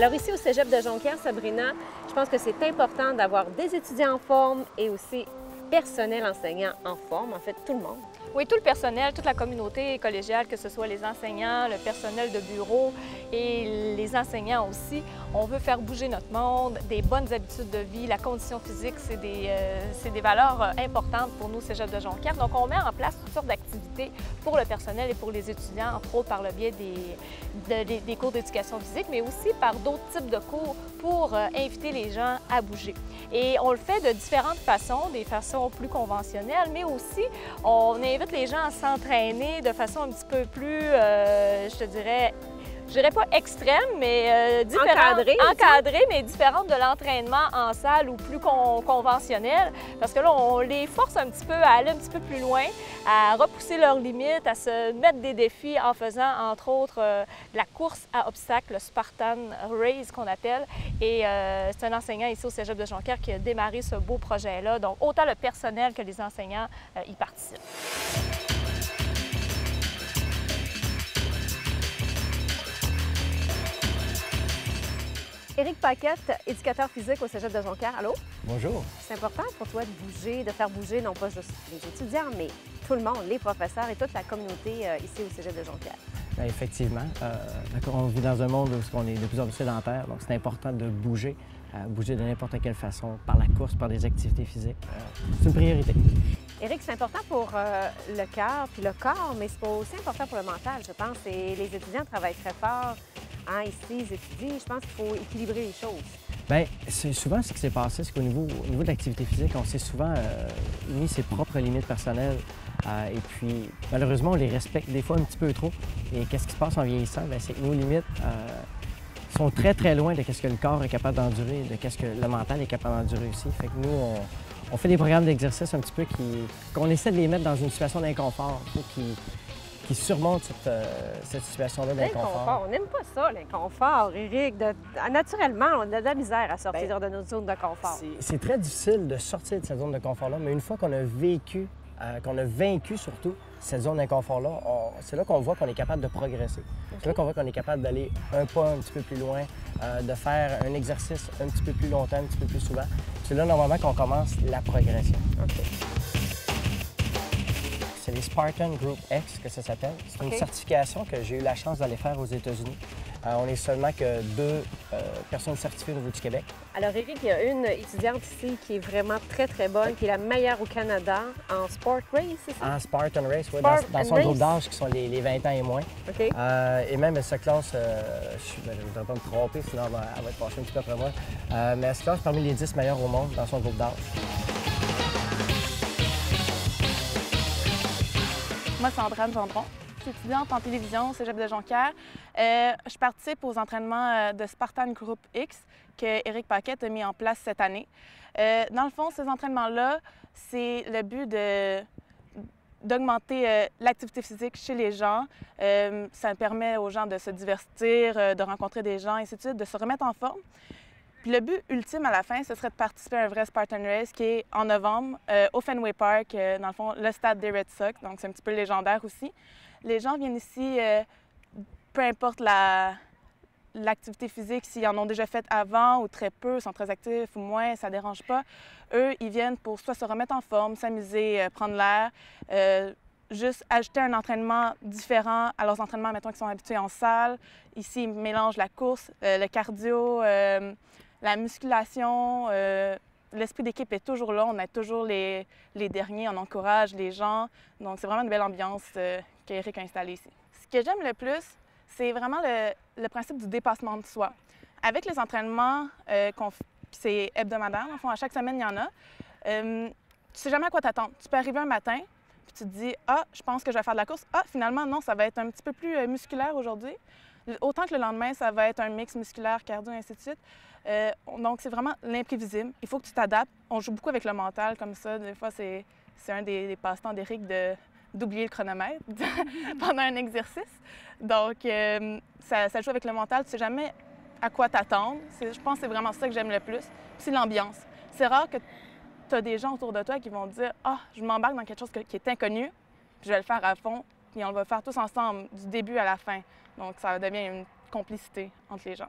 Alors ici au Cégep de Jonquière, Sabrina, je pense que c'est important d'avoir des étudiants en forme et aussi personnel enseignant en forme, en fait tout le monde. Oui, tout le personnel, toute la communauté collégiale, que ce soit les enseignants, le personnel de bureau et les enseignants aussi, on veut faire bouger notre monde, des bonnes habitudes de vie, la condition physique, c'est des valeurs importantes pour nous, Cégep de Jonquière. Donc, on met en place toutes sortes d'activités pour le personnel et pour les étudiants, entre autres par le biais des cours d'éducation physique, mais aussi par d'autres types de cours pour inviter les gens à bouger. Et on le fait de différentes façons, des façons plus conventionnelles, mais aussi on invite les gens à s'entraîner de façon un petit peu plus, je dirais pas extrême, mais différente, encadrée, mais différente de l'entraînement en salle ou plus conventionnel. Parce que là, on les force un petit peu à aller un petit peu plus loin, à repousser leurs limites, à se mettre des défis en faisant, entre autres, de la course à obstacles, le Spartan Race qu'on appelle. Et c'est un enseignant ici au Cégep de Jonquière qui a démarré ce beau projet-là. Donc, autant le personnel que les enseignants y participent. Éric Paquette, éducateur physique au Cégep de Jonquière. Allô? Bonjour. C'est important pour toi de bouger, de faire bouger non pas juste les étudiants, mais tout le monde, les professeurs et toute la communauté ici au Cégep de Jonquière. Bien, effectivement. On vit dans un monde où on est de plus en plus sédentaire, donc c'est important de bouger, bouger de n'importe quelle façon, par la course, par des activités physiques. C'est une priorité. Éric, c'est important pour le cœur puis le corps, mais c'est aussi important pour le mental, je pense. Et les étudiants travaillent très fort. Hein, ici, ils étudient. Je pense qu'il faut équilibrer les choses. Bien, c'est souvent ce qui s'est passé, c'est qu'au niveau de l'activité physique, on s'est souvent mis ses propres limites personnelles. Et puis, malheureusement, on les respecte des fois un petit peu trop. Et qu'est-ce qui se passe en vieillissant? Bien, c'est que nos limites sont très, très loin de ce que le corps est capable d'endurer, de ce que le mental est capable d'endurer aussi. Fait que nous, on fait des programmes d'exercice un petit peu qu'on essaie de les mettre dans une situation d'inconfort, qui surmonte cette situation-là d'inconfort. On n'aime pas ça, l'inconfort, Éric. Naturellement, on a de la misère à sortir de notre zone de confort. C'est très difficile de sortir de cette zone de confort-là, mais une fois qu'on a vécu, qu'on a vaincu surtout cette zone d'inconfort-là, c'est là qu'on voit qu'on est capable de progresser. Okay. C'est là qu'on voit qu'on est capable d'aller un pas un petit peu plus loin, de faire un exercice un petit peu plus longtemps, un petit peu plus souvent. C'est là, normalement, qu'on commence la progression. Okay. C'est les Spartan Group X que ça s'appelle. C'est une certification que j'ai eu la chance d'aller faire aux États-Unis. On est seulement que 2 personnes certifiées au niveau du Québec. Alors, Éric, il y a une étudiante ici qui est vraiment très, très bonne, qui est la meilleure au Canada en Sport Race, c'est ça? En Spartan Race, oui, dans son groupe d'âge qui sont les 20 ans et moins. Okay. Et même, elle se classe, je ne voudrais pas me tromper, sinon elle va être fâchée un petit peu après moi, mais elle se classe parmi les 10 meilleurs au monde dans son groupe d'âge. Moi, c'est Andrane Gendron. Je suis étudiante en télévision au Cégep de Jonquière. Je participe aux entraînements de Spartan Group X que Éric Paquette a mis en place cette année. Dans le fond, ces entraînements-là, c'est le but d'augmenter l'activité physique chez les gens. Ça permet aux gens de se divertir, de rencontrer des gens, et ainsi de suite, de se remettre en forme. Puis le but ultime à la fin, ce serait de participer à un vrai Spartan Race qui est en novembre au Fenway Park, dans le fond, le stade des Red Sox, donc c'est un petit peu légendaire aussi. Les gens viennent ici, peu importe l'activité physique, s'ils en ont déjà fait avant ou très peu, sont très actifs ou moins, ça ne dérange pas. Eux, ils viennent pour soit se remettre en forme, s'amuser, prendre l'air, juste ajouter un entraînement différent à leurs entraînements, mettons, qu'ils sont habitués en salle. Ici, ils mélangent la course, le cardio, la musculation, l'esprit d'équipe est toujours là, on est toujours les derniers, on encourage les gens. Donc, c'est vraiment une belle ambiance qu'Éric a installée ici. Ce que j'aime le plus, c'est vraiment le principe du dépassement de soi. Avec les entraînements, c'est hebdomadaire, en fond, à chaque semaine, il y en a. Tu ne sais jamais à quoi t'attendre. Tu peux arriver un matin, puis tu te dis « Ah, je pense que je vais faire de la course. Ah, finalement, non, ça va être un petit peu plus musculaire aujourd'hui. » Autant que le lendemain, ça va être un mix musculaire, cardio, et ainsi de suite. Donc, c'est vraiment l'imprévisible. Il faut que tu t'adaptes. On joue beaucoup avec le mental, comme ça. Des fois, c'est un des passe-temps d'Éric d'oublier le chronomètre pendant un exercice. Donc, ça joue avec le mental. Tu ne sais jamais à quoi t'attendre. Je pense que c'est vraiment ça que j'aime le plus. Puis c'est l'ambiance. C'est rare que tu as des gens autour de toi qui vont te dire « Ah, je m'embarque dans quelque chose qui est inconnu, puis je vais le faire à fond, puis on va le faire tous ensemble, du début à la fin. » Donc, ça devient une complicité entre les gens.